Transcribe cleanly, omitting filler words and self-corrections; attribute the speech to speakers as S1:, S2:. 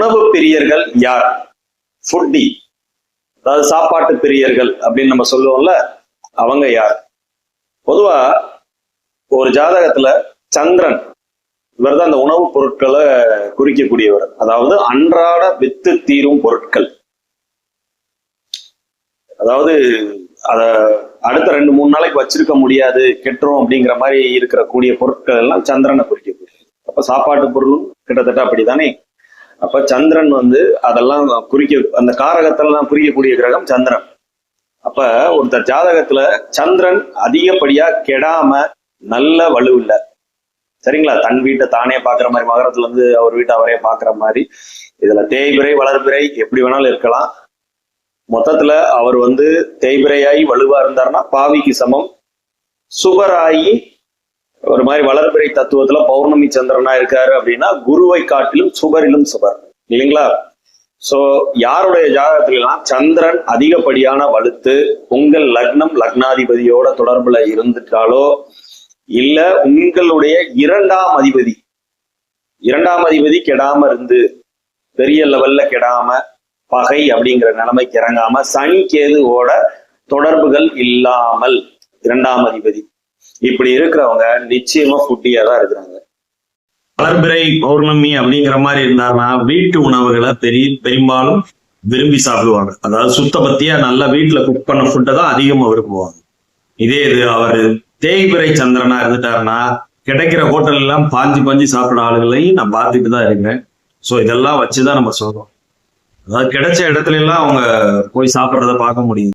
S1: உணவு பிரியர்கள் யார்? ஃபுட்டி, அதாவது சாப்பாட்டு பிரியர்கள் அப்படின்னு நம்ம சொல்லுவோம்ல, அவங்க யார்? பொதுவா ஒரு ஜாதகத்துல சந்திரன், இவர் தான் அந்த உணவுப் பொருட்களை குறிக்கக்கூடியவர். அதாவது அன்றாட வித்து தீரும் பொருட்கள், அதாவது அத அடுத்த 2-3 நாளைக்கு வச்சிருக்க முடியாது, கெட்டுரும் அப்படிங்கிற மாதிரி இருக்கிற கூடிய பொருட்கள் எல்லாம் சந்திரனை குறிக்கக்கூடியது. அப்ப சாப்பாட்டு பொருளும் கிட்டத்தட்ட அப்படித்தானே. அப்ப சந்திரன் அதெல்லாம் அந்த காரகத்தெல்லாம் குறிக்கக்கூடிய கிரகம் சந்திரன். அப்ப ஒருத்தர் ஜாதகத்துல சந்திரன் அதிகப்படியா கெடாம நல்ல வலு இல்லை, சரிங்களா? தன் வீட்டை தானே பாக்குற மாதிரி, மகரத்துல அவர் வீட்டை அவரே பாக்குற மாதிரி, இதுல தேய்பிறை வளர்பிறை எப்படி வேணாலும் இருக்கலாம். மொத்தத்துல அவர் தேய்பிறையாகி வலுவா இருந்தாருன்னா பாவிக்கு சமம். சுபராகி ஒரு மாதிரி வளர்பிறை தத்துவத்துல பௌர்ணமி சந்திரனா இருக்காரு அப்படின்னா குருவை காட்டிலும் சுபரிலும் சுபர், இல்லைங்களா? சோ யாருடைய ஜாதகத்திலாம் சந்திரன் அதிகப்படியான வலுத்து உங்கள் லக்னம் லக்னாதிபதியோட தொடர்புல இருந்துட்டாலோ, இல்ல உங்களுடைய இரண்டாம் அதிபதி கெடாம இருந்து பெரிய லெவல்ல கெடாம பகை அப்படிங்கிற நிலைமைக்கு இறங்காம சனி கேதுவோட தொடர்புகள் இல்லாமல் இரண்டாம் அதிபதி இப்படி இருக்கிறவங்க நிச்சயமா ஃபுட்டியா தான் இருக்கிறாங்க. வளர்பிறை பௌர்ணமி அப்படிங்கிற மாதிரி இருந்தாருன்னா வீட்டு உணவுகளை பெரும்பாலும் விரும்பி சாப்பிடுவாங்க. அதாவது சுத்த பத்தியா நல்லா வீட்டுல குக் பண்ண ஃபுட்டை தான் அதிகமா விரும்புவாங்க. இதே இது அவர் தேய்பிறை சந்திரனா இருந்துட்டாருன்னா கிடைக்கிற ஹோட்டல் எல்லாம் பாஞ்சி சாப்பிட ஆளுகளையும் நான் பார்த்துட்டு தான் இருக்கேன். ஸோ இதெல்லாம் வச்சுதான் நம்ம சொல்றோம். அதாவது கிடைச்ச இடத்துல எல்லாம் அவங்க போய் சாப்பிட்றத பார்க்க முடியும்.